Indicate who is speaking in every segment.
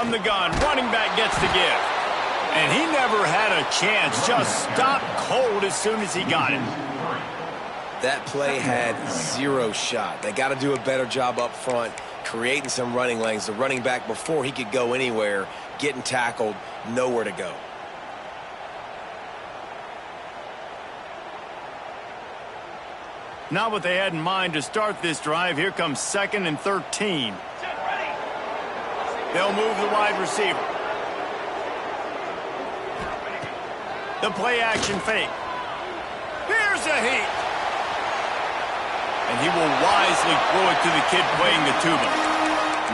Speaker 1: from the gun. Running back gets the give. And he never had a chance. Just stopped cold as soon as he got it.
Speaker 2: That play had zero shot. They got to do a better job up front, creating some running lanes. The running back, before he could go anywhere, getting tackled, nowhere to go.
Speaker 1: Not what they had in mind to start this drive. Here comes 2nd and 13. They'll move the wide receiver. The play action fake. Here's a heat. And he will wisely throw it to the kid playing the tuba.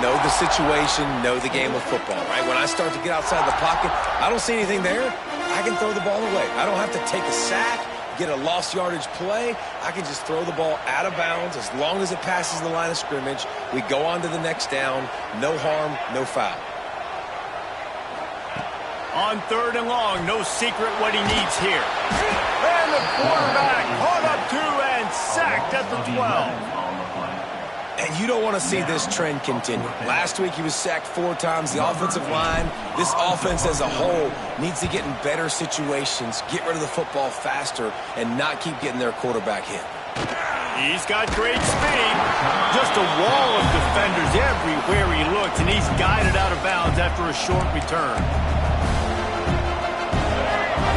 Speaker 2: Know the situation, know the game of football, right? When I start to get outside the pocket, I don't see anything there, I can throw the ball away. I don't have to take a sack, get a lost yardage play. I can just throw the ball out of bounds as long as it passes the line of scrimmage. We go on to the next down. No harm, no foul.
Speaker 1: On 3rd and long, no secret what he needs here. And the quarterback caught up to and sacked at the 12.
Speaker 2: And you don't want to see this trend continue. Last week he was sacked 4 times. The offensive line, this offense as a whole, needs to get in better situations, get rid of the football faster, and not keep getting their quarterback hit.
Speaker 1: He's got great speed. Just a wall of defenders everywhere he looks, and he's guided out of bounds after a short return.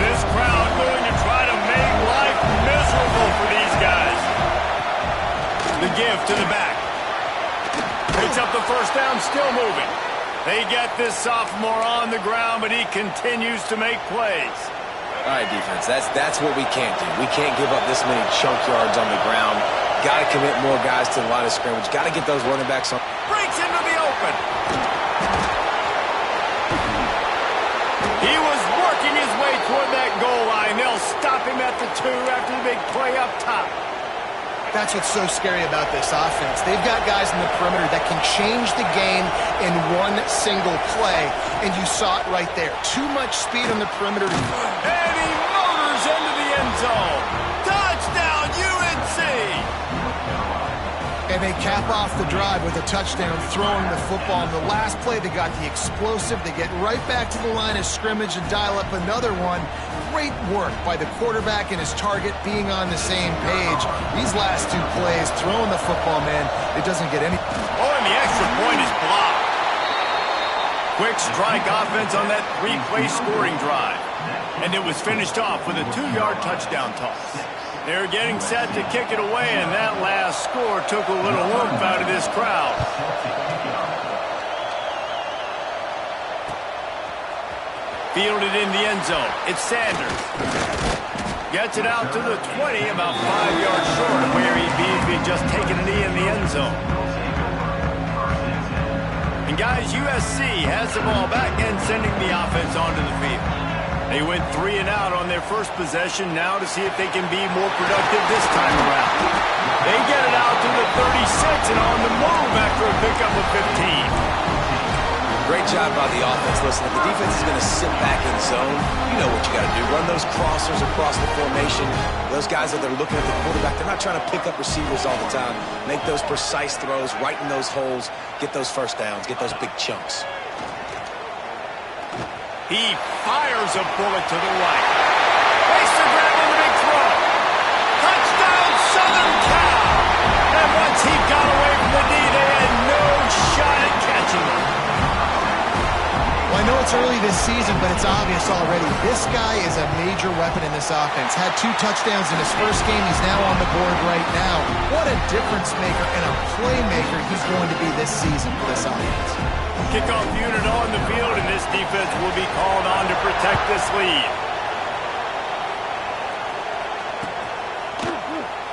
Speaker 1: This crowd going to try to make life miserable for these guys. The give to the back. Picks up the first down, still moving. They get this sophomore on the ground, but he continues to make plays.
Speaker 2: All right, defense, that's what we can't do. We can't give up this many chunk yards on the ground. Got to commit more guys to the line of scrimmage. Got to get those running backs on.
Speaker 1: Breaks into the open. He was working his way toward that goal line. They'll stop him at the 2 after the big play up top.
Speaker 3: That's what's so scary about this offense. They've got guys in the perimeter that can change the game in one single play, and you saw it right there. Too much speed on the perimeter.
Speaker 1: And he motors into the end zone. Touchdown, UNC!
Speaker 3: And they cap off the drive with a touchdown, throwing the football. In the last play, they got the explosive. They get right back to the line of scrimmage and dial up another one. Great work by the quarterback and his target being on the same page. These last 2 plays, throwing the football, man, it doesn't get any.
Speaker 1: Oh, and the extra point is blocked. Quick strike offense on that 3-play scoring drive. And it was finished off with a 2-yard touchdown toss. They're getting set to kick it away, and that last score took a little oomph out of this crowd. Fielded in the end zone. It's Sanders. Gets it out to the 20, about 5 yards short of where he'd be if he'd just taken a knee in the end zone. And guys, USC has the ball back and sending the offense onto the field. They went 3 and out on their first possession, now to see if they can be more productive this time around. They get it out to the 36 and on the move after a pickup of 15.
Speaker 2: Great job by the offense. Listen, if the defense is going to sit back in zone, you know what you got to do. Run those crossers across the formation. Those guys that are looking at the quarterback, they're not trying to pick up receivers all the time. Make those precise throws, right in those holes, get those first downs, get those big chunks.
Speaker 1: He fires a bullet to the right. Makes the grab on the big throw. Touchdown, Southern Cal. And once he got away from the D, they had no shot at catching him.
Speaker 3: Well, I know it's early this season, but it's obvious already. This guy is a major weapon in this offense. Had 2 touchdowns in his first game. He's now on the board right now. What a difference maker and a playmaker he's going to be this season for this offense.
Speaker 1: Kickoff unit on the field, and this defense will be called on to protect this lead.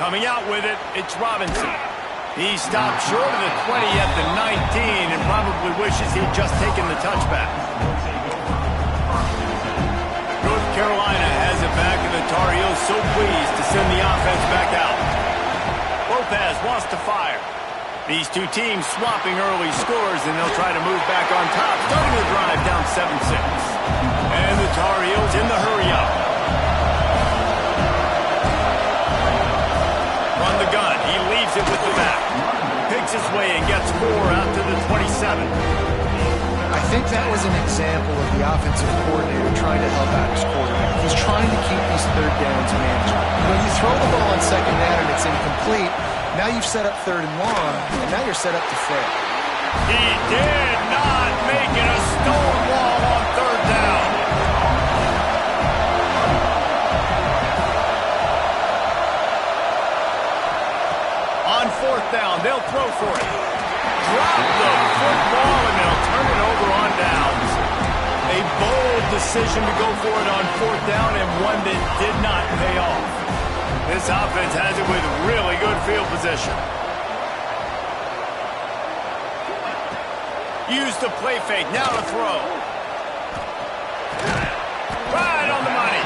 Speaker 1: Coming out with it, it's Robinson. He stopped short of the 20 at the 19 and probably wishes he'd just taken the touchback. North Carolina has it back, and the Tar Heels so pleased to send the offense back out. Lopez wants to fire. These 2 teams swapping early scores, and they'll try to move back on top, starting the drive down 7-6. And the Tar Heels in the hurry-up. Run the gun. He leaves it with the back. Picks his way and gets 4 out to the 27.
Speaker 3: I think that was an example of the offensive coordinator trying to help out his quarterback. He's trying to keep these third downs manageable. When you throw the ball on second down and it's incomplete, now you've set up third and long, and now you're set up to fail.
Speaker 1: He did not make it a stonewall on third down. On fourth down, they'll throw for it. Drop the football, and they'll turn it over on downs. A bold decision to go for it on fourth down, and one that did not pay off. This offense has it with really good field position. Use the play fake, now to throw. Right on the money.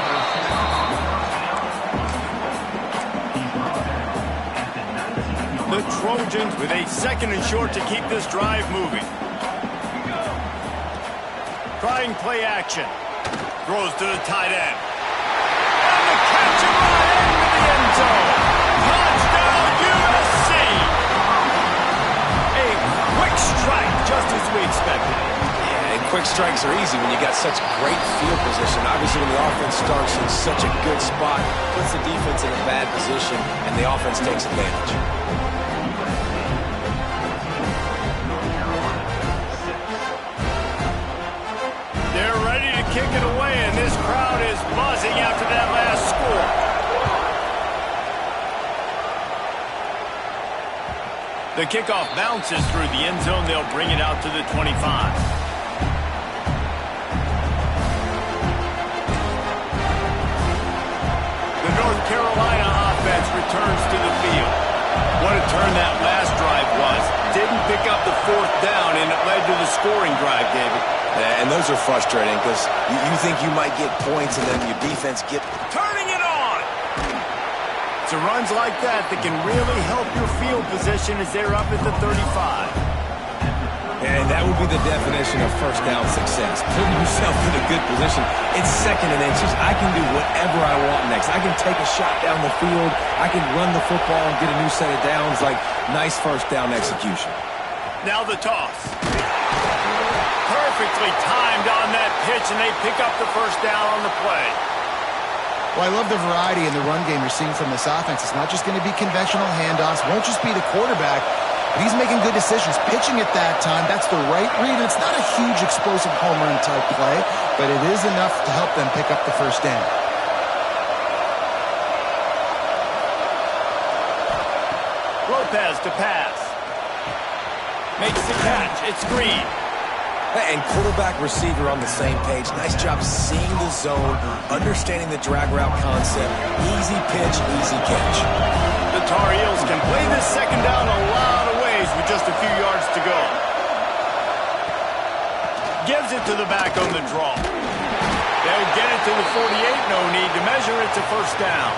Speaker 1: The Trojans with a second and short to keep this drive moving. Trying play action. Throws to the tight end. And the catch right into the end zone. Touchdown, USC. A quick strike, just as we expected.
Speaker 2: Yeah, and quick strikes are easy when you got such great field position. Obviously, when the offense starts in such a good spot, puts the defense in a bad position, and the offense takes advantage.
Speaker 1: They're ready to kick it away, and this crowd is buzzing after that last score. The kickoff bounces through the end zone. They'll bring it out to the 25. The North Carolina offense returns to the field. What a turn that last drive was. Didn't pick up the fourth down, and it led to the scoring drive, David.
Speaker 2: Yeah, and those are frustrating because you think you might get points and then your defense get...
Speaker 1: Turning it on! It's runs like that that can really help your field position as they're up at the 35.
Speaker 2: And that would be the definition of first down success. Putting yourself in a good position. It's second and inches. I can do whatever I want next. I can take a shot down the field. I can run the football and get a new set of downs. Like, nice first down execution.
Speaker 1: Now the toss. Perfectly timed on that pitch, and they pick up the first down on the play.
Speaker 3: Well, I love the variety in the run game you're seeing from this offense. It's not just going to be conventional handoffs. Won't just be the quarterback, but he's making good decisions. Pitching at that time, that's the right read. It's not a huge explosive home run type play, but it is enough to help them pick up the first down.
Speaker 1: Lopez to pass. Makes the catch. It's Green.
Speaker 2: And quarterback receiver on the same page. Nice job seeing the zone, understanding the drag route concept. Easy pitch, easy catch.
Speaker 1: The Tar Heels can play this second down a lot of ways with just a few yards to go. Gives it to the back on the draw. They'll get it to the 48. No need to measure it to first down.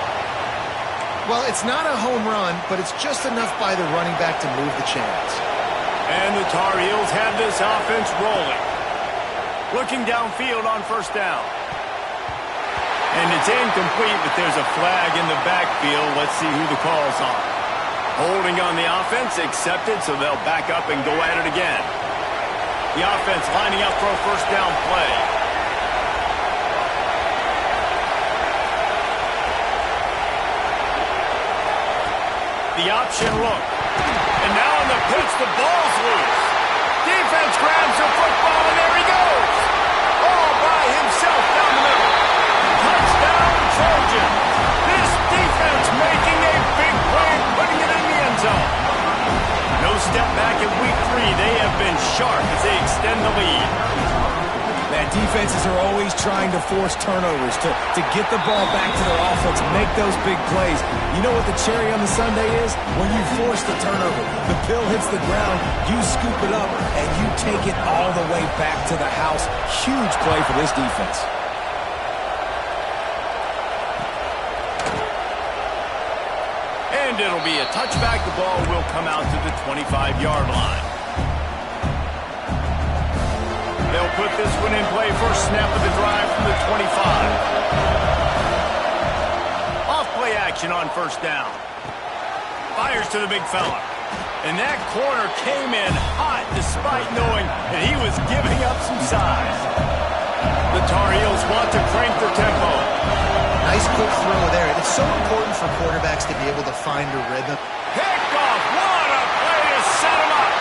Speaker 3: Well, it's not a home run, but it's just enough by the running back to move the chains.
Speaker 1: And the Tar Heels have this offense rolling. Looking downfield on first down. And it's incomplete, but there's a flag in the backfield. Let's see who the call's on. Holding on the offense, accepted, so they'll back up and go at it again. The offense lining up for a first down play. The option look. And now on the pitch, the ball's loose. Defense grabs the football, and there he goes. All by himself down the middle. Touchdown, Trojan. This defense making a big play, putting it in the end zone. No step back in week 3. They have been sharp as they extend the lead.
Speaker 2: Man, defenses are always trying to force turnovers to get the ball back to their offense, make those big plays. You know what the cherry on the sundae is? When you force the turnover, the pill hits the ground, you scoop it up, and you take it all the way back to the house. Huge play for this defense.
Speaker 1: And it'll be a touchback. The ball will come out to the 25-yard line. They'll put this one in play. First snap of the drive from the 25. Off play action on first down. Fires to the big fella. And that corner came in hot despite knowing that he was giving up some size. The Tar Heels want to crank their tempo.
Speaker 3: Nice quick throw there. It's so important for quarterbacks to be able to find a rhythm.
Speaker 1: Picked off. What a play to set him up.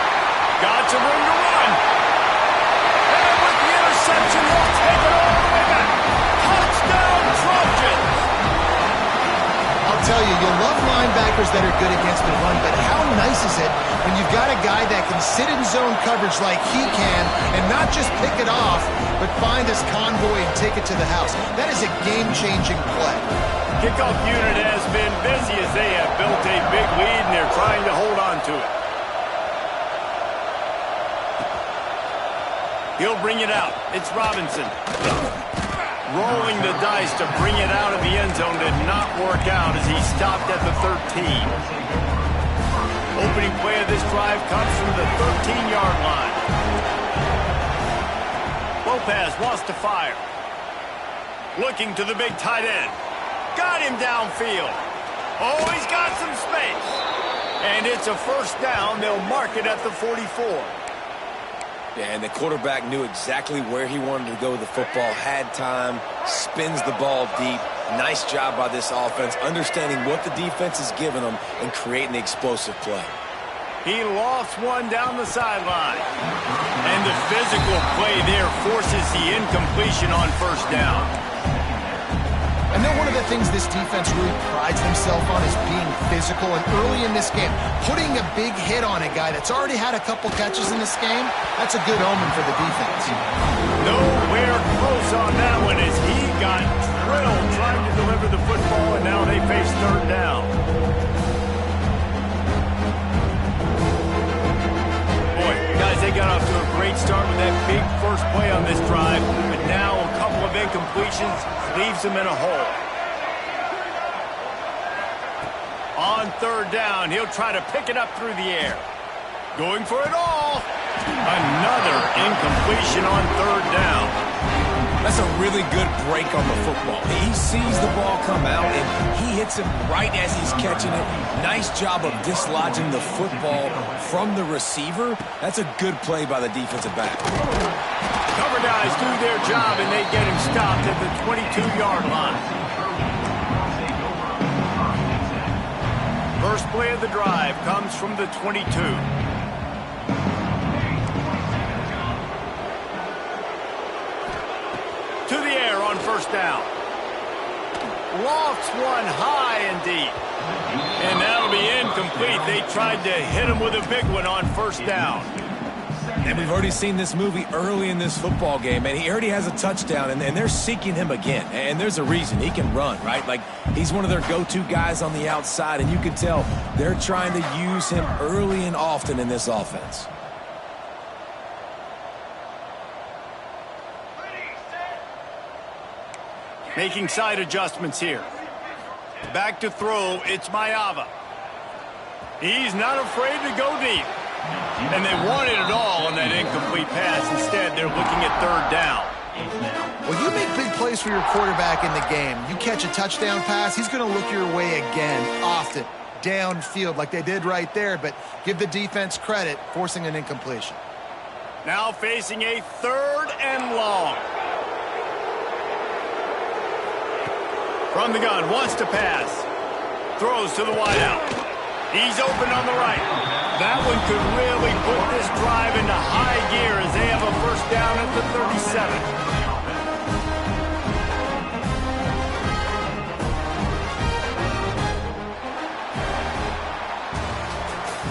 Speaker 1: Got some room to run. And with the interception, he'll take it all the way back. Touchdown, Trojans.
Speaker 3: I'll tell you, you'll love linebackers that are good against the run, but how nice is it when you've got a guy that can sit in zone coverage like he can and not just pick it off, but find his convoy and take it to the house. That is a game-changing play.
Speaker 1: Kickoff unit has been busy as they have built a big lead, and they're trying to hold on to it. He'll bring it out. It's Robinson. Rolling the dice to bring it out of the end zone did not work out as he stopped at the 13. Opening play of this drive comes from the 13-yard line. Lopez wants to fire. Looking to the big tight end. Got him downfield. Oh, he's got some space. And it's a first down. They'll mark it at the 44.
Speaker 2: Yeah, and the quarterback knew exactly where he wanted to go with the football, had time, spins the ball deep. Nice job by this offense, understanding what the defense is giving them and creating the explosive play.
Speaker 1: He lofts one down the sideline. And the physical play there forces the incompletion on first down.
Speaker 3: I know one of the things this defense really prides themselves on is being physical, and early in this game, putting a big hit on a guy that's already had a couple catches in this game, that's a good omen for the defense.
Speaker 1: Nowhere close on that one as he got drilled trying to deliver the football, and now they face third down. Boy, guys, they got off to a great start with that big first play on this drive, but now a couple of incompletions leaves them in a hole. On third down, he'll try to pick it up through the air. Going for it all. Another incompletion on third down.
Speaker 2: That's a really good break on the football. He sees the ball come out, and he hits it right as he's catching it. Nice job of dislodging the football from the receiver. That's a good play by the defensive back.
Speaker 1: Cover guys do their job, and they get him stopped at the 22-yard line. First play of the drive comes from the 22. To the air on first down. Lofts one high and deep. And that'll be incomplete. They tried to hit him with a big one on first down.
Speaker 2: And we've already seen this movie early in this football game, and he already has a touchdown, and they're seeking him again. And there's a reason. He can run, right? Like, he's one of their go-to guys on the outside, and you can tell they're trying to use him early and often in this offense.
Speaker 1: Making side adjustments here. Back to throw, it's Mayava. He's not afraid to go deep. And they wanted it all on that incomplete pass. Instead, they're looking at third down.
Speaker 3: Well, you make big plays for your quarterback in the game. You catch a touchdown pass, he's going to look your way again, often, downfield like they did right there. But give the defense credit, forcing an incompletion.
Speaker 1: Now facing a third and long. From the gun, wants to pass. Throws to the wideout. He's open on the right. That one could really put this drive into high gear as they have a first down at the 37.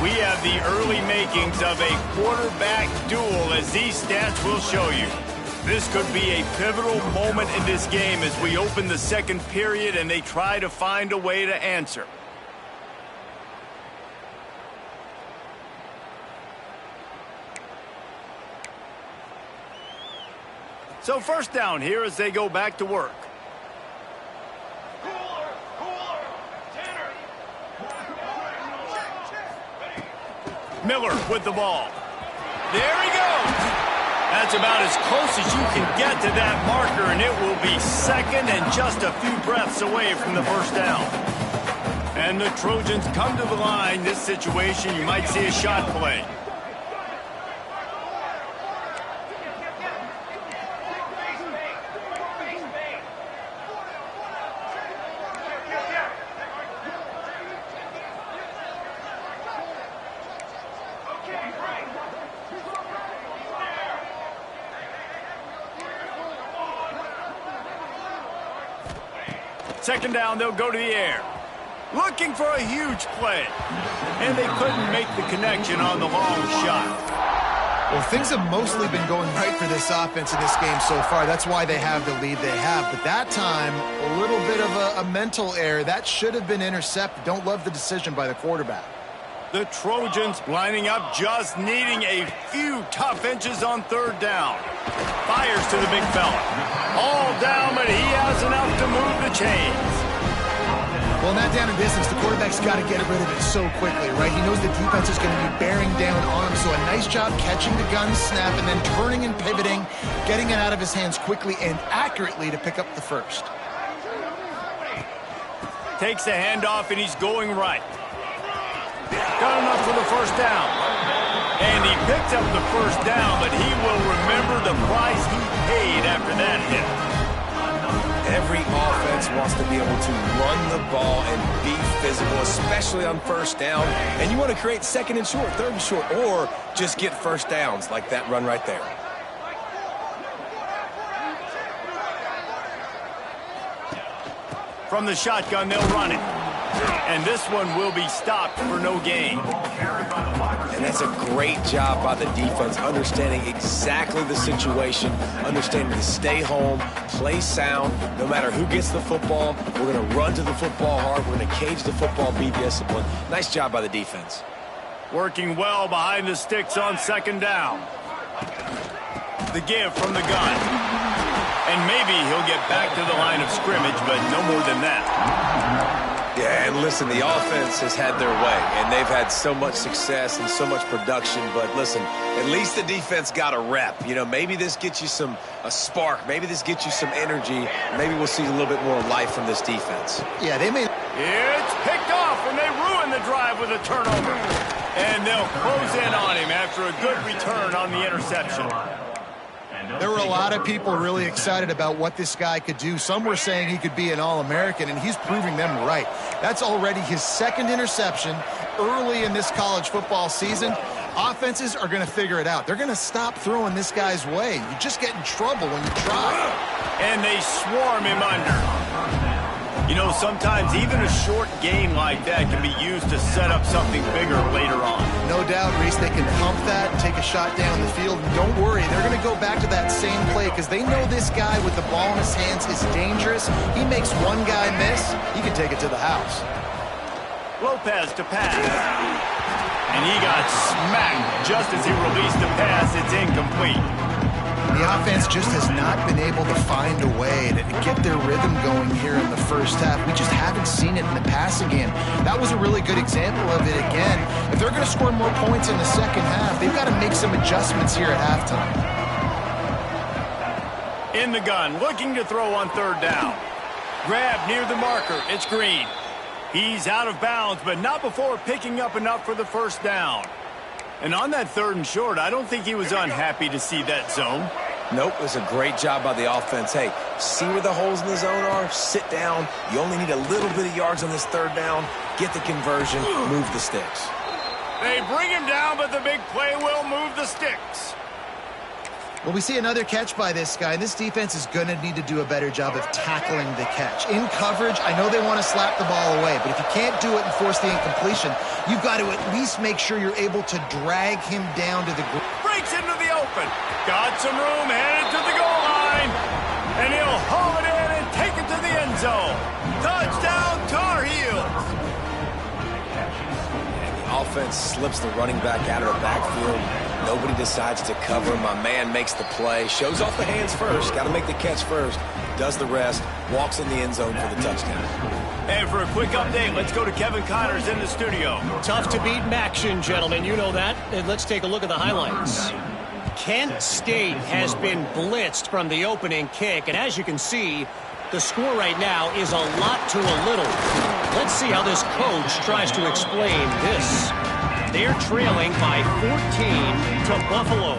Speaker 1: We have the early makings of a quarterback duel, as these stats will show you. This could be a pivotal moment in this game as we open the second period and they try to find a way to answer. So first down here as they go back to work. Miller with the ball. There he goes. That's about as close as you can get to that marker, and it will be second and just a few breaths away from the first down. And the Trojans come to the line. This situation, you might see a shot play. Second down, they'll go to the air. Looking for a huge play. And they couldn't make the connection on the long shot.
Speaker 3: Well, things have mostly been going right for this offense in this game so far. That's why they have the lead they have. But that time, a little bit of a mental error. That should have been intercepted. Don't love the decision by the quarterback.
Speaker 1: The Trojans lining up, just needing a few tough inches on third down. Fires to the big fella. All down, but he has enough to move the chains.
Speaker 3: Well, in that down and distance, the quarterback's got to get rid of it so quickly, right? He knows the defense is going to be bearing down on him, so a nice job catching the gun snap and then turning and pivoting, getting it out of his hands quickly and accurately to pick up the first.
Speaker 1: Takes the handoff, and he's going right. Got enough for the first down. And he picked up the first down, but he will remember the price he paid after that hit.
Speaker 2: Every offense wants to be able to run the ball and be physical, especially on first down. And you want to create second and short, third and short, or just get first downs like that run right there.
Speaker 1: From the shotgun, they'll run it. And this one will be stopped for no gain.
Speaker 2: And that's a great job by the defense, understanding exactly the situation, understanding to stay home, play sound. No matter who gets the football, we're going to run to the football hard. We're going to cage the football, be disciplined. Nice job by the defense.
Speaker 1: Working well behind the sticks on second down. The give from the gun. And maybe he'll get back to the line of scrimmage, but no more than that.
Speaker 2: Yeah, and listen, the offense has had their way, and they've had so much success and so much production. But listen, at least the defense got a rep. You know, maybe this gets you a spark. Maybe this gets you some energy. Maybe we'll see a little bit more life from this defense.
Speaker 3: Yeah, they may.
Speaker 1: It's picked off, and they ruin the drive with a turnover. And they'll close in on him after a good return on the interception.
Speaker 3: There were a lot of people really excited about what this guy could do. Some were saying he could be an All-American, and he's proving them right. That's already his second interception early in this college football season. Offenses are going to figure it out. They're going to stop throwing this guy's way. You just get in trouble when you try.
Speaker 1: And they swarm him under. You know, sometimes even a short game like that can be used to set up something bigger later on.
Speaker 3: No doubt, Reese, they can pump that and take a shot down the field. And don't worry, they're going to go back to that same play because they know this guy with the ball in his hands is dangerous. He makes one guy miss, he can take it to the house.
Speaker 1: Lopez to pass. And he got smacked just as he released the pass. It's incomplete.
Speaker 3: The offense just has not been able to find a way to get their rhythm going here in the first half. We just haven't seen it in the passing game. That was a really good example of it again. If they're going to score more points in the second half, they've got to make some adjustments here at halftime.
Speaker 1: In the gun, looking to throw on third down. Grab near the marker. It's Green. He's out of bounds, but not before picking up enough for the first down. And on that third and short, I don't think he was unhappy to see that zone.
Speaker 2: Nope, it was a great job by the offense. Hey, see where the holes in the zone are? Sit down. You only need a little bit of yards on this third down. Get the conversion, move the sticks.
Speaker 1: They bring him down, but the big play will move the sticks.
Speaker 3: Well, we see another catch by this guy, and this defense is going to need to do a better job of tackling the catch. In coverage, I know they want to slap the ball away, but if you can't do it and force the incompletion, you've got to at least make sure you're able to drag him down to the ground.
Speaker 1: Breaks into the open. Got some room, headed to the goal line. And he'll haul it in and take it to the end zone. Touchdown, Tar Heels.
Speaker 2: Offense slips the running back out of the backfield. Nobody decides to cover. My man makes the play. Shows off the hands first. Got to make the catch first. Does the rest. Walks in the end zone for the touchdown.
Speaker 1: And for a quick update, let's go to Kevin Connors in the studio.
Speaker 4: Tough to beat in action, gentlemen. You know that. And let's take a look at the highlights. Kent State has been blitzed from the opening kick. And as you can see, The score right now is a lot to a little. Let's see how this coach tries to explain this. They're trailing by 14 to Buffalo.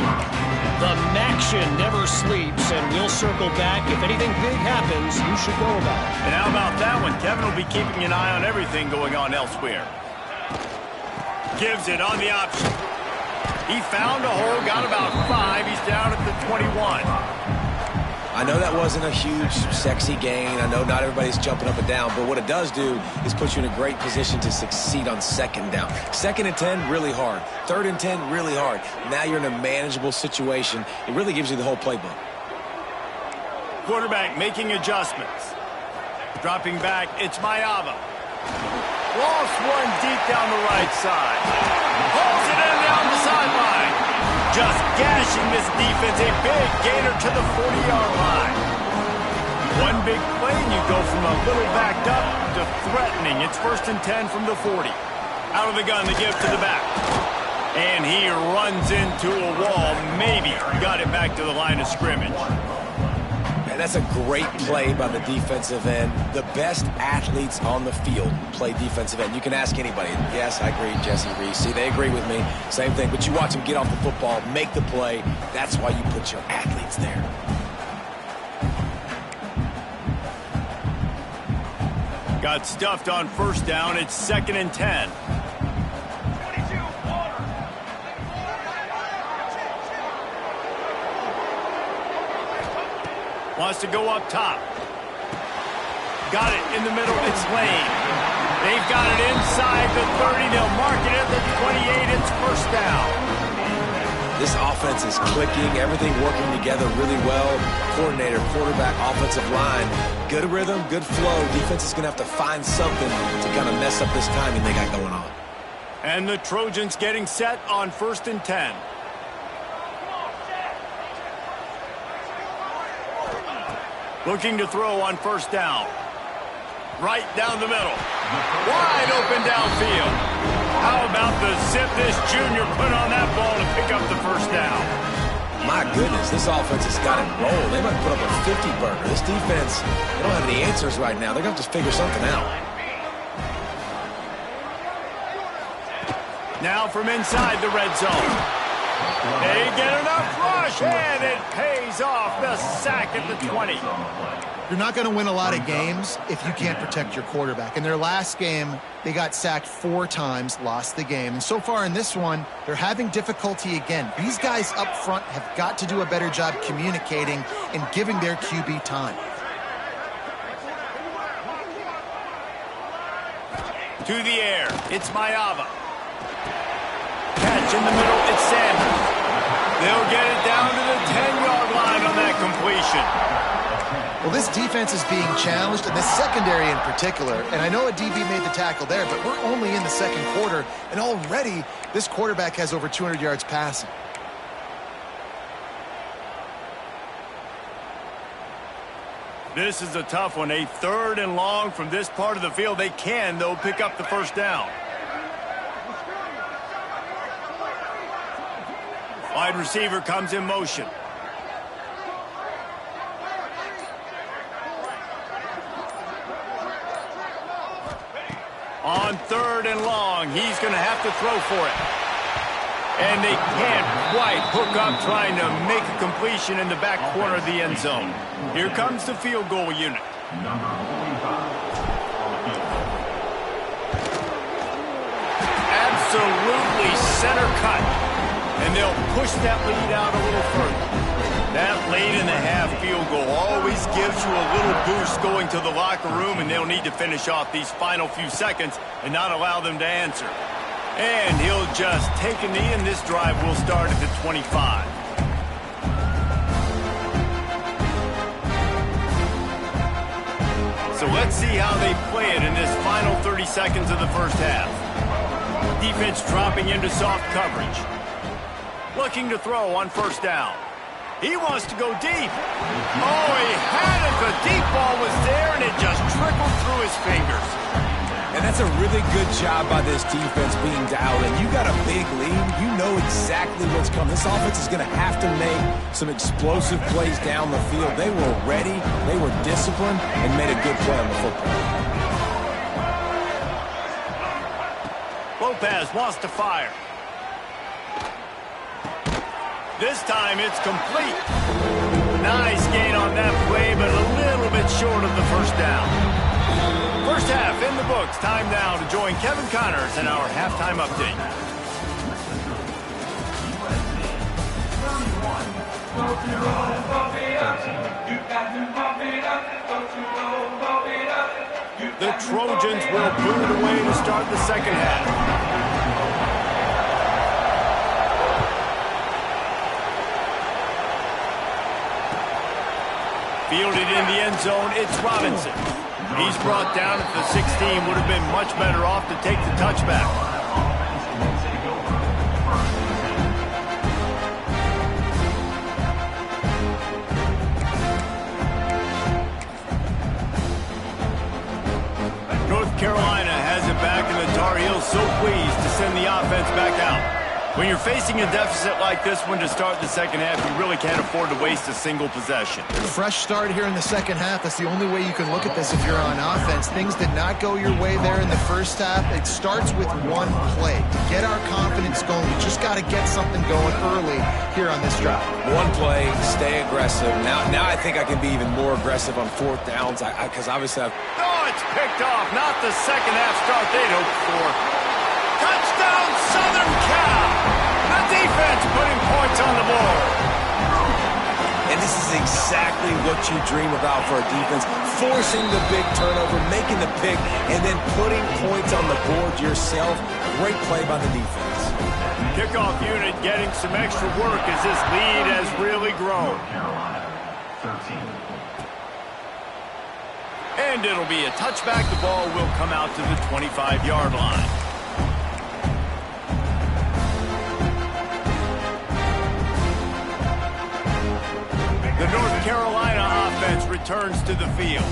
Speaker 4: The Maction never sleeps, and we'll circle back. If anything big happens, you should know about it.
Speaker 1: And how about that one? Kevin will be keeping an eye on everything going on elsewhere. Gives it on the option. He found a hole, got about 5. He's down at the 21.
Speaker 2: I know that wasn't a huge, sexy gain. I know not everybody's jumping up and down, but what it does do is put you in a great position to succeed on second down. 2nd and 10, really hard. 3rd and 10, really hard. Now you're in a manageable situation. It really gives you the whole playbook.
Speaker 1: Quarterback making adjustments. Dropping back, it's Mayava. Lost one deep down the right side. Pulls it in down the sideline. Just gashing this defense, a big gainer to the 40-yard line. One big play, and you go from a little backed up to threatening. It's 1st and 10 from the 40. Out of the gun, the give to the back. And he runs into a wall. Maybe got it back to the line of scrimmage.
Speaker 2: And that's a great play by the defensive end. The best athletes on the field play defensive end. You can ask anybody. Yes, I agree, Jesse Reese. See, they agree with me. Same thing. But you watch them get off the football, make the play. That's why you put your athletes there.
Speaker 1: Got stuffed on 1st down. It's 2nd and 10. Wants to go up top. Got it in the middle. It's Lane. They've got it inside the 30. They'll mark it at the 28. It's 1st down.
Speaker 2: This offense is clicking. Everything working together really well. Coordinator, quarterback, offensive line. Good rhythm, good flow. Defense is going to have to find something to kind of mess up this timing they got going on.
Speaker 1: And the Trojans getting set on 1st and 10. Looking to throw on 1st down. Right down the middle. Wide open downfield. How about the zip this junior put on that ball to pick up the 1st down?
Speaker 2: My goodness, this offense has got it rolled. They might put up a 50-burger. This defense, they don't have any answers right now. They're going to have to figure something out.
Speaker 1: Now from inside the red zone. They get enough rush, and it pays off. The sack at the 20.
Speaker 3: You're not going to win a lot of games if you can't protect your quarterback. In their last game, they got sacked 4 times, lost the game. And so far in this one, they're having difficulty again. These guys up front have got to do a better job communicating and giving their QB time.
Speaker 1: To the air, it's Mayava. Catch in the middle, it's Sanders. They'll get it down to the 10-yard line on that completion.
Speaker 3: Well, this defense is being challenged, and this secondary in particular. And I know a DB made the tackle there, but we're only in the 2nd quarter, and already this quarterback has over 200 yards passing.
Speaker 1: This is a tough one. A 3rd and long from this part of the field. They can, though, pick up the 1st down. Wide receiver comes in motion. On 3rd and long, he's going to have to throw for it. And they can't quite hook up trying to make a completion in the back corner of the end zone. Here comes the field goal unit. Absolutely center cut. And they'll push that lead out a little further. That late in the half field goal always gives you a little boost going to the locker room, and they'll need to finish off these final few seconds and not allow them to answer. And he'll just take a knee, and this drive will start at the 25. So let's see how they play it in this final 30 seconds of the 1st half. Defense dropping into soft coverage. Looking to throw on 1st down. He wants to go deep. Oh, he had it. The deep ball was there, and it just trickled through his fingers.
Speaker 2: And that's a really good job by this defense being dialed in. You got a big lead. You know exactly what's coming. This offense is going to have to make some explosive plays down the field. They were ready, they were disciplined, and made a good play on the football.
Speaker 1: Lopez wants to fire. This time it's complete. Nice gain on that play, but a little bit short of the first down. First half in the books. Time now to join Kevin Connors in our halftime update. The Trojans will boot it away to start the second half. Fielded in the end zone, it's Robinson. He's brought down at the 16. Would have been much better off to take the touchback. North Carolina has it back, and the Tar Heels so pleased to send the offense back out. When you're facing a deficit like this one to start the second half, you really can't afford to waste a single possession.
Speaker 3: Fresh start here in the second half. That's the only way you can look at this if you're on offense. Things did not go your way there in the first half. It starts with one play. To get our confidence going, we just got to get something going early here on this drive.
Speaker 2: One play, stay aggressive. Now I think I can be even more aggressive on fourth downs because obviously I've...
Speaker 1: Oh, it's picked off. Not the second half start they'd hoped for. Touchdown, Southern Cal! The defense putting points on the board.
Speaker 2: And this is exactly what you dream about for a defense. Forcing the big turnover, making the pick, and then putting points on the board yourself. Great play by the defense.
Speaker 1: Kickoff unit getting some extra work as this lead has really grown. And it'll be a touchback. The ball will come out to the 25-yard line. The North Carolina offense returns to the field.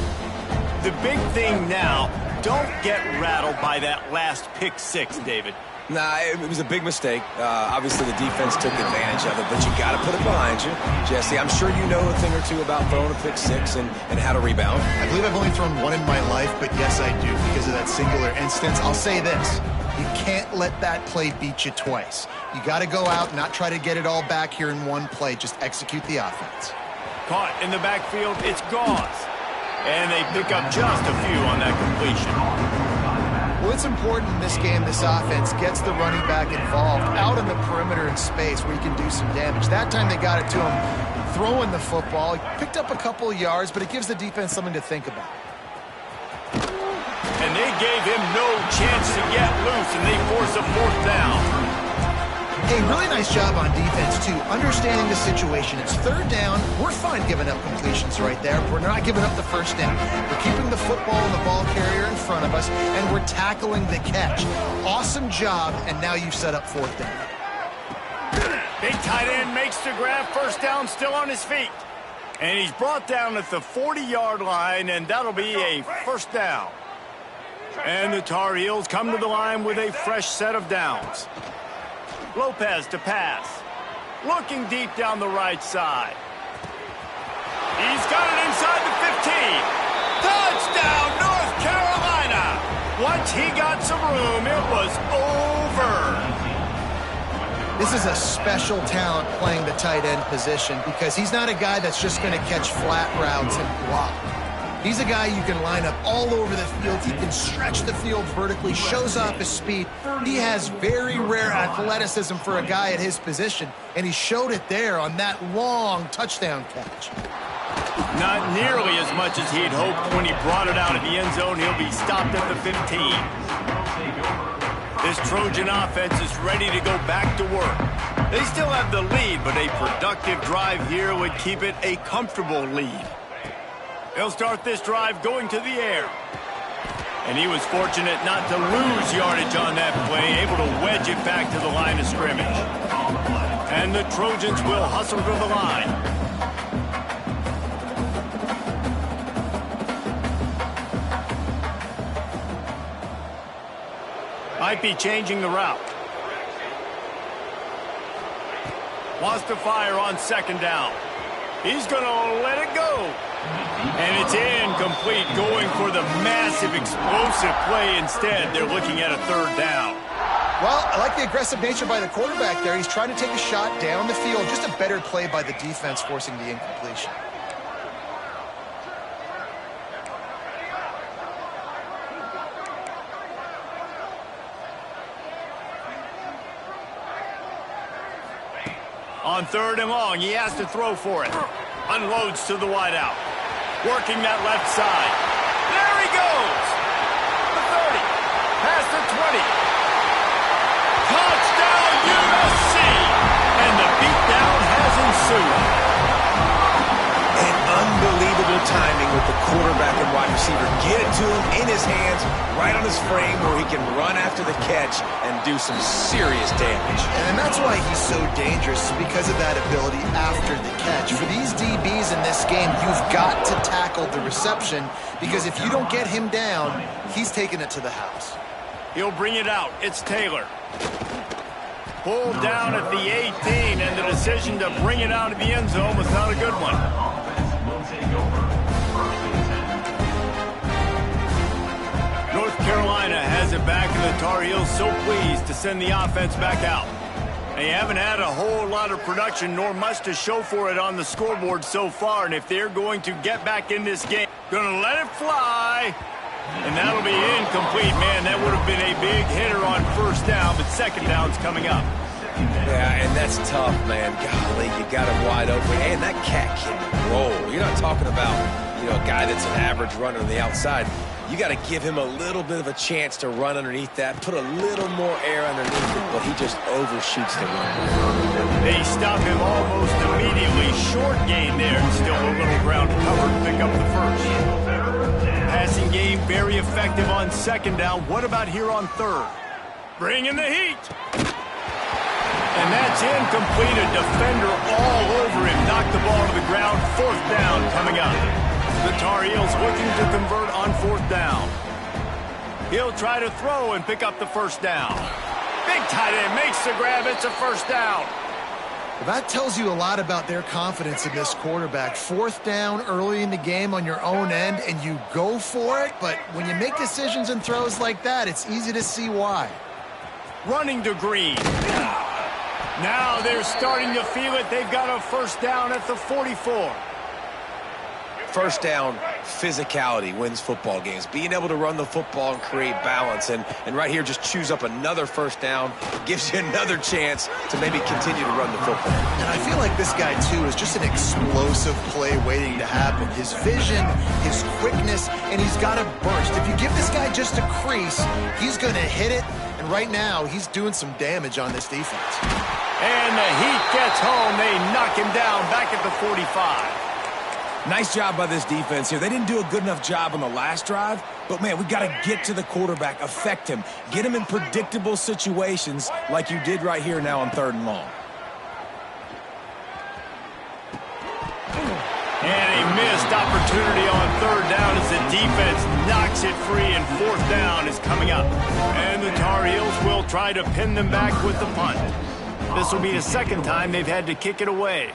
Speaker 1: The big thing now, don't get rattled by that last pick six, David.
Speaker 2: Nah, it was a big mistake. Obviously, the defense took advantage of it, but you got to put it behind you. Jesse, I'm sure you know a thing or two about throwing a pick six and how to rebound.
Speaker 3: I believe I've only thrown one in my life, but yes, I do because of that singular instance. I'll say this. You can't let that play beat you twice. You got to go out and not try to get it all back here in one play. Just execute the offense.
Speaker 1: Caught in the backfield, it's Gauze. And they pick up just a few on that completion.
Speaker 3: Well, it's important in this game, this offense gets the running back involved out on the perimeter in space where he can do some damage. That time they got it to him throwing the football. He picked up a couple of yards, but it gives the defense something to think about.
Speaker 1: And they gave him no chance to get loose, and they force a fourth down.
Speaker 3: Hey, really nice job on defense, too, understanding the situation. It's third down. We're fine giving up completions right there. We're not giving up the first down. We're keeping the football and the ball carrier in front of us, and we're tackling the catch. Awesome job, and now you've set up fourth down.
Speaker 1: Big tight end makes the grab, first down, still on his feet. And he's brought down at the 40-yard line, and that'll be a first down. And the Tar Heels come to the line with a fresh set of downs. Lopez to pass. Looking deep down the right side. He's got it inside the 15. Touchdown, North Carolina. Once he got some room, it was over.
Speaker 3: This is a special talent playing the tight end position because he's not a guy that's just going to catch flat routes and block. He's a guy you can line up all over the field. He can stretch the field vertically, shows off his speed. He has very rare athleticism for a guy at his position, and he showed it there on that long touchdown catch.
Speaker 1: Not nearly as much as he'd hoped when he brought it out of the end zone. He'll be stopped at the 15. This Trojan offense is ready to go back to work. They still have the lead, but a productive drive here would keep it a comfortable lead. They'll start this drive going to the air. And he was fortunate not to lose yardage on that play, able to wedge it back to the line of scrimmage. And the Trojans will hustle to the line. Might be changing the route. Wants to fire on second down. He's going to let it go. And it's incomplete, going for the massive explosive play instead. They're looking at a third down.
Speaker 3: Well, I like the aggressive nature by the quarterback there. He's trying to take a shot down the field. Just a better play by the defense forcing the incompletion.
Speaker 1: On third and long, he has to throw for it. Unloads to the wideout. Working that left side. There he goes! The 30. Past the 20. Touchdown, UNC! And the beatdown has ensued.
Speaker 2: And unbelievable timing with the quarterback and wide receiver. Get it to him in his hands, right on his frame where he can run after the catch and do some serious damage.
Speaker 3: And that's why he's so dangerous, because of that ability after the catch. For these DBs in this game, you've got to tackle the reception, because if you don't get him down, he's taking it to the house.
Speaker 1: He'll bring it out. It's Taylor. Pulled down at the 18, and the decision to bring it out of the end zone was not a good one. North Carolina has it back, and the Tar Heels so pleased to send the offense back out. They haven't had a whole lot of production, nor much to show for it on the scoreboard so far, and if they're going to get back in this game, gonna let it fly. And that'll be incomplete. Man, that would have been a big hitter on first down, but second down's coming up.
Speaker 2: Yeah, and that's tough, man. Golly, you got him wide open. And that cat can roll. You're not talking about, a guy that's an average runner on the outside. You got to give him a little bit of a chance to run underneath that, put a little more air underneath it, but he just overshoots the run.
Speaker 1: They stop him almost immediately. Short gain there, and still a little ground cover to pick up the first. Passing game very effective on second down. What about here on third? Bring in the heat. And that's incomplete. A defender all over him. Knocked the ball to the ground. Fourth down coming up. The Tar Heels looking to convert on fourth down. He'll try to throw and pick up the first down. Big tight end makes the grab. It's a first down.
Speaker 3: Well, that tells you a lot about their confidence in this quarterback. Fourth down early in the game on your own end, and you go for it. But when you make decisions and throws like that, it's easy to see why.
Speaker 1: Running to Green. Now they're starting to feel it. They've got a first down at the 44.
Speaker 2: First down, physicality wins football games. Being able to run the football and create balance. And right here, just choose up another first down. Gives you another chance to maybe continue to run the football.
Speaker 3: And I feel like this guy, too, is just an explosive play waiting to happen. His vision, his quickness, and he's got a burst. If you give this guy just a crease, he's going to hit it. And right now, he's doing some damage on this defense.
Speaker 1: And the heat gets home. They knock him down back at the 45.
Speaker 2: Nice job by this defense here. They didn't do a good enough job on the last drive, but, man, we got to get to the quarterback, affect him, get him in predictable situations like you did right here now on third and long.
Speaker 1: And a missed opportunity on third down as the defense knocks it free, and fourth down is coming up. And the Tar Heels will try to pin them back with the punt. This will be the second time they've had to kick it away.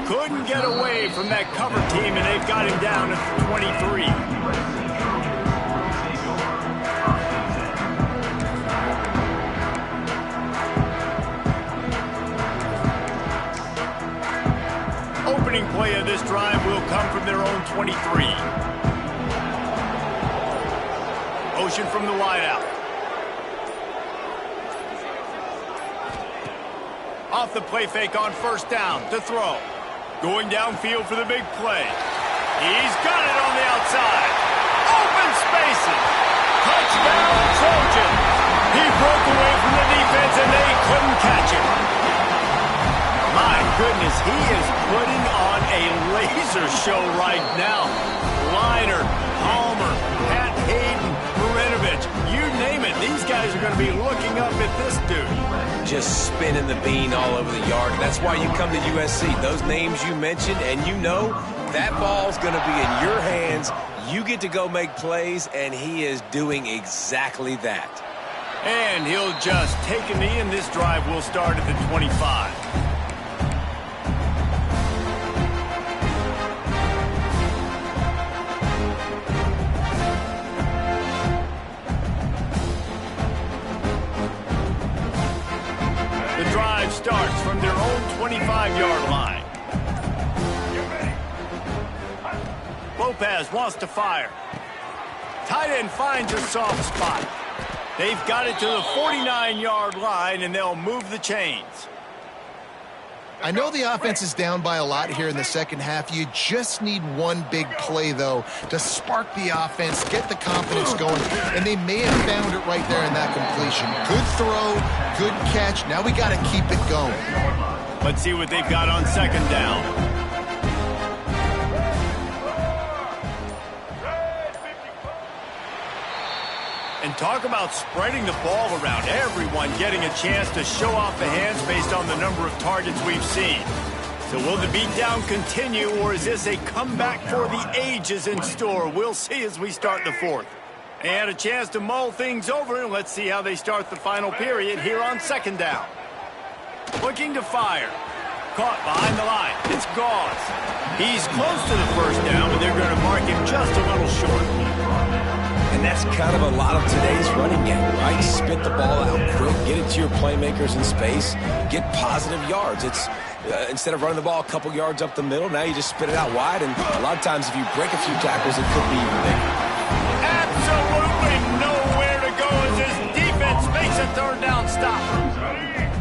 Speaker 1: Couldn't get away from that cover team, and they've got him down at the 23. Opening play of this drive will come from their own 23. Motion from the wideout. Off the play fake on first down to throw. Going downfield for the big play. He's got it on the outside. Open spaces. Touchdown, Trojans. He broke away from the defense, and they couldn't catch him. My goodness, he is putting on a laser show right now. Liner, Palmer, Pat Hayden, Marinovich, you name it. These these guys are going to be looking up at this dude.
Speaker 2: Just spinning the bean all over the yard. That's why you come to USC. Those names you mentioned, and you know that ball's going to be in your hands. You get to go make plays, and he is doing exactly that.
Speaker 1: And he'll just take a knee, and this drive will start at the 25. The drive starts from their own 25-yard line. Lopez wants to fire. Tight end finds a soft spot. They've got it to the 49-yard line, and they'll move the chains.
Speaker 3: I know the offense is down by a lot here in the second half. You just need one big play, though, to spark the offense, get the confidence going, and they may have found it right there in that completion. Good throw, good catch. Now we got to keep it going.
Speaker 1: Let's see what they've got on second down. And talk about spreading the ball around. Everyone getting a chance to show off the hands based on the number of targets we've seen. So will the beatdown continue, or is this a comeback for the ages in store? We'll see as we start the fourth. And a chance to mull things over, and let's see how they start the final period here on second down. Looking to fire. Caught behind the line. It's Gauze. He's close to the first down, but they're going to mark him just a little short.
Speaker 2: And that's kind of a lot of today's running game, right? Spit the ball out quick, get it to your playmakers in space, get positive yards. It's instead of running the ball a couple yards up the middle, now you just spit it out wide, and a lot of times if you break a few tackles, it could be even bigger.
Speaker 1: Absolutely nowhere to go as this defense makes a third down stop.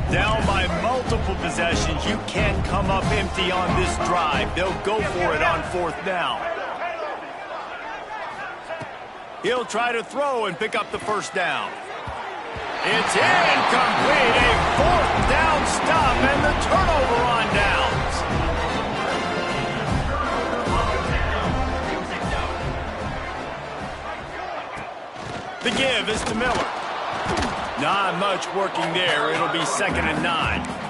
Speaker 1: Down by multiple possessions, you can't come up empty on this drive. They'll go for it on fourth down. He'll try to throw and pick up the first down. It's incomplete. A fourth down stop and the turnover on downs. The give is to Miller. Not much working there. It'll be 2nd and 9.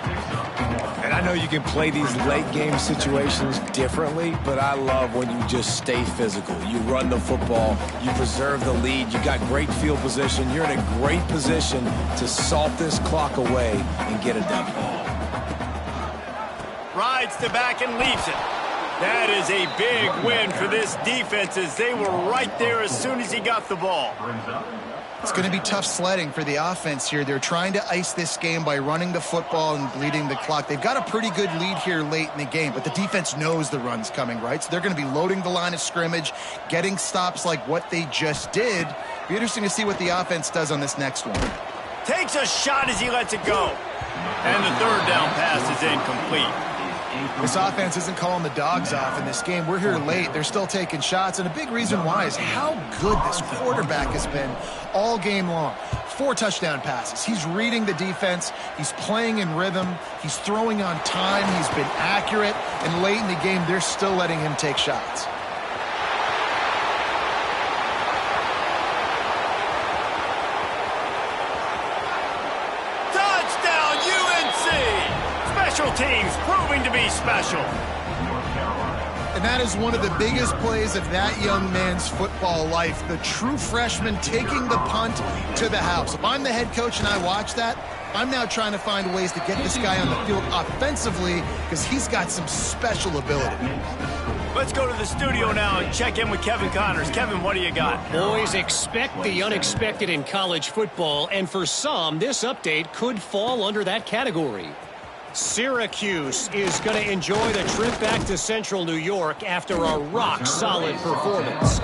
Speaker 2: And I know you can play these late game situations differently, but I love when you just stay physical. You run the football, you preserve the lead, you got great field position, you're in a great position to salt this clock away and get a W.
Speaker 1: Rides the back and leaves it. That is a big win for this defense as they were right there as soon as he got the ball.
Speaker 3: It's going to be tough sledding for the offense here. They're trying to ice this game by running the football and bleeding the clock. They've got a pretty good lead here late in the game, but the defense knows the run's coming, right? So they're going to be loading the line of scrimmage, getting stops like what they just did. Be interesting to see what the offense does on this next one.
Speaker 1: Takes a shot as he lets it go. And the third down pass is incomplete.
Speaker 3: This offense isn't calling the dogs off in this game. We're here late. They're still taking shots, and a big reason why is how good this quarterback has been all game long. 4 touchdown passes. He's reading the defense. He's playing in rhythm. He's throwing on time. He's been accurate, and late in the game, they're still letting him take shots.
Speaker 1: Touchdown, UNC! Special teams proving to be special.
Speaker 3: And that is one of the biggest plays of that young man's football life. The true freshman taking the punt to the house. If I'm the head coach and I watch that, I'm now trying to find ways to get this guy on the field offensively because he's got some special ability.
Speaker 1: Let's go to the studio now and check in with Kevin Connors. Kevin, what do you got?
Speaker 4: Boys, expect the unexpected in college football, and for some, this update could fall under that category. Syracuse is going to enjoy the trip back to Central New York after a rock-solid performance.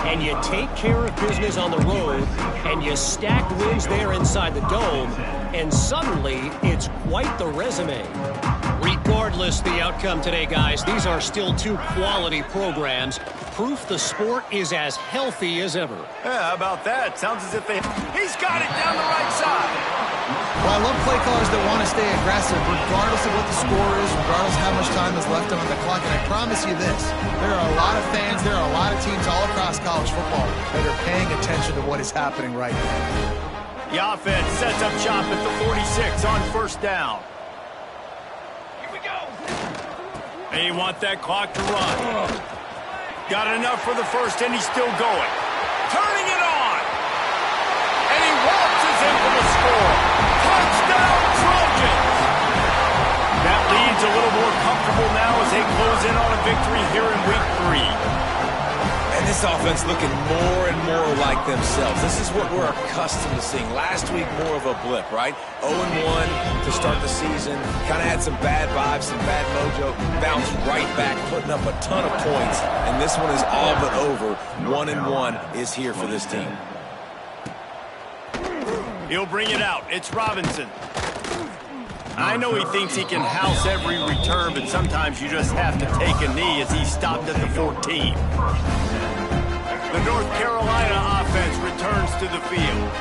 Speaker 4: And you take care of business on the road, and you stack wins there inside the Dome, and suddenly it's quite the resume. Regardless the outcome today, guys, these are still 2 quality programs. Proof the sport is as healthy as ever.
Speaker 1: Yeah, how about that? Sounds as if he's got it down the right side.
Speaker 3: Well, I love play callers that want to stay aggressive, regardless of what the score is, regardless of how much time is left on the clock. And I promise you this, there are a lot of fans, there are a lot of teams all across college football that are paying attention to what is happening right now.
Speaker 1: The offense sets up shop at the 46 on first down.
Speaker 5: Here we go.
Speaker 1: They want that clock to run. Got enough for the first, and he's still going. Turning it on. And he waltzes in for the score. Touchdown, Trojans! That lead's a little more comfortable now as they close in on a victory here in Week 3.
Speaker 2: And this offense looking more and more like themselves. This is what we're accustomed to seeing. Last week, more of a blip, right? 0-1 to start the season. Kind of had some bad vibes, some bad mojo. Bounced right back, putting up a ton of points. And this one is all but over. 1-1 is here for this team.
Speaker 1: He'll bring it out. It's Robinson. I know he thinks he can house every return, but sometimes you just have to take a knee as he stopped at the 14. The North Carolina offense returns to the field.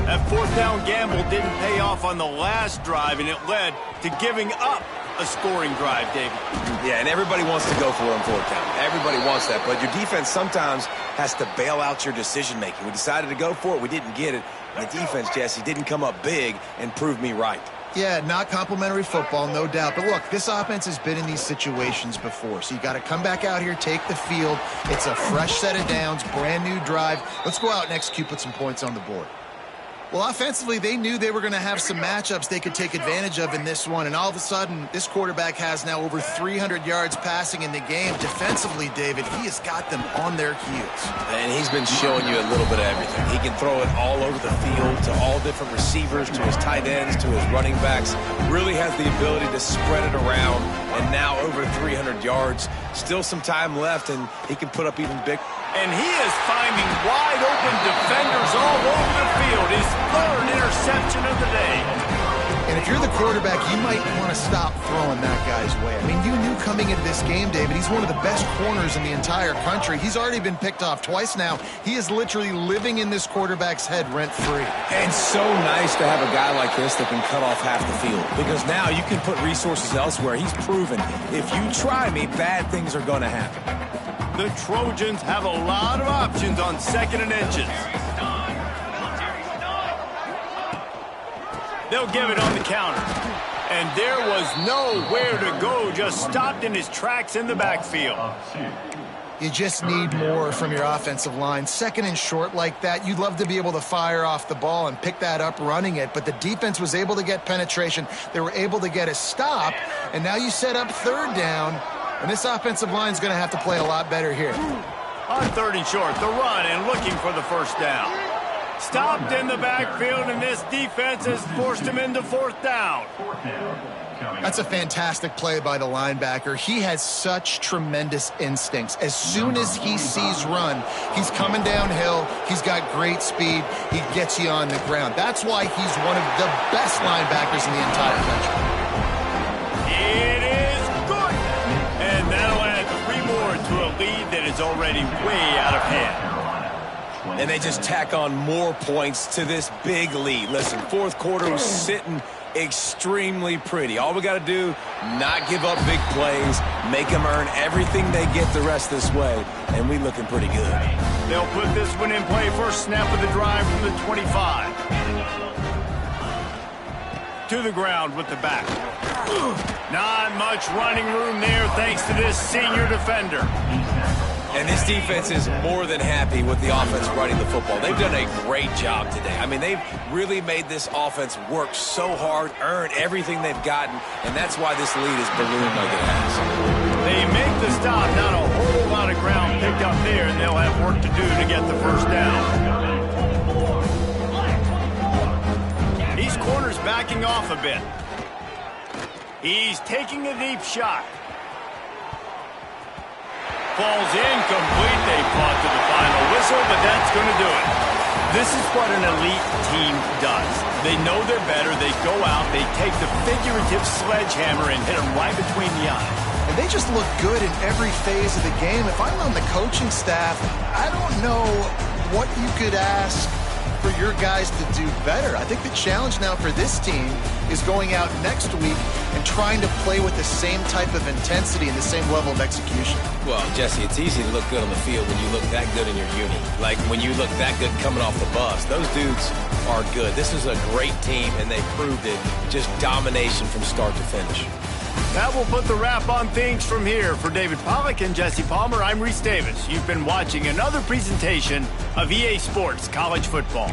Speaker 1: That fourth down gamble didn't pay off on the last drive, and it led to giving up a scoring drive, David.
Speaker 2: Yeah, and everybody wants to go for it on fourth down. Everybody wants that, but your defense sometimes has to bail out your decision-making. We decided to go for it. We didn't get it. And the defense, Jesse, didn't come up big and prove me right.
Speaker 3: Yeah, not complimentary football, no doubt. But look, this offense has been in these situations before. So you got to come back out here, take the field. It's a fresh set of downs, brand new drive. Let's go out and execute, put some points on the board. Well, offensively, they knew they were going to have some matchups they could take advantage of in this one. And all of a sudden, this quarterback has now over 300 yards passing in the game. Defensively, David, he has got them on their heels.
Speaker 2: And he's been showing you a little bit of everything. He can throw it all over the field to all different receivers, to his tight ends, to his running backs. Really has the ability to spread it around. And now over 300 yards. Still some time left, and he can put up even big.
Speaker 1: And he is finding wide-open defenders all over the field. His third interception of the day.
Speaker 3: And if you're the quarterback, you might want to stop throwing that guy's way. I mean, you knew coming into this game, David, he's one of the best corners in the entire country. He's already been picked off twice now. He is literally living in this quarterback's head rent-free.
Speaker 2: And so nice to have a guy like this that can cut off half the field. Because now you can put resources elsewhere. He's proven if you try me, bad things are going to happen.
Speaker 1: The Trojans have a lot of options on second and inches. They'll give it on the counter. And there was nowhere to go, just stopped in his tracks in the backfield.
Speaker 3: You just need more from your offensive line. Second and short like that, you'd love to be able to fire off the ball and pick that up running it. But the defense was able to get penetration. They were able to get a stop. And now you set up third down. And this offensive line is going to have to play a lot better here.
Speaker 1: On third and short, the run and looking for the first down. Stopped in the backfield, and this defense has forced him into fourth down.
Speaker 3: That's a fantastic play by the linebacker. He has such tremendous instincts. As soon as he sees run, he's coming downhill. He's got great speed. He gets you on the ground. That's why he's one of the best linebackers in the entire country.
Speaker 1: It is good. And that'll add 3 more to a lead that is already way out of hand.
Speaker 2: And they just tack on more points to this big lead. Listen, fourth quarter was sitting extremely pretty. All we got to do, not give up big plays, make them earn everything they get the rest this way, and we looking pretty good.
Speaker 1: They'll put this one in play first snap of the drive from the 25. To the ground with the back. Not much running room there thanks to this senior defender.
Speaker 2: And this defense is more than happy with the offense running the football. They've done a great job today. I mean, they've really made this offense work so hard, earn everything they've gotten, and that's why this lead is ballooned like it has.
Speaker 1: They make the stop, not a whole lot of ground picked up there, and they'll have work to do to get the first down. These corners backing off a bit. He's taking a deep shot. Falls incomplete. They fought to the final whistle, but that's going to do it. This is what an elite team does. They know they're better. They go out. They take the figurative sledgehammer and hit them right between the eyes.
Speaker 3: And they just look good in every phase of the game. If I'm on the coaching staff, I don't know what you could ask for your guys to do better. I think the challenge now for this team is going out next week and trying to play with the same type of intensity and the same level of execution.
Speaker 2: Well, Jesse, it's easy to look good on the field when you look that good in your uni. Like when you look that good coming off the bus. Those dudes are good. This is a great team, and they proved it. Just domination from start to finish.
Speaker 1: That will put the wrap on things from here. For David Pollack and Jesse Palmer, I'm Reese Davis. You've been watching another presentation of EA Sports College Football.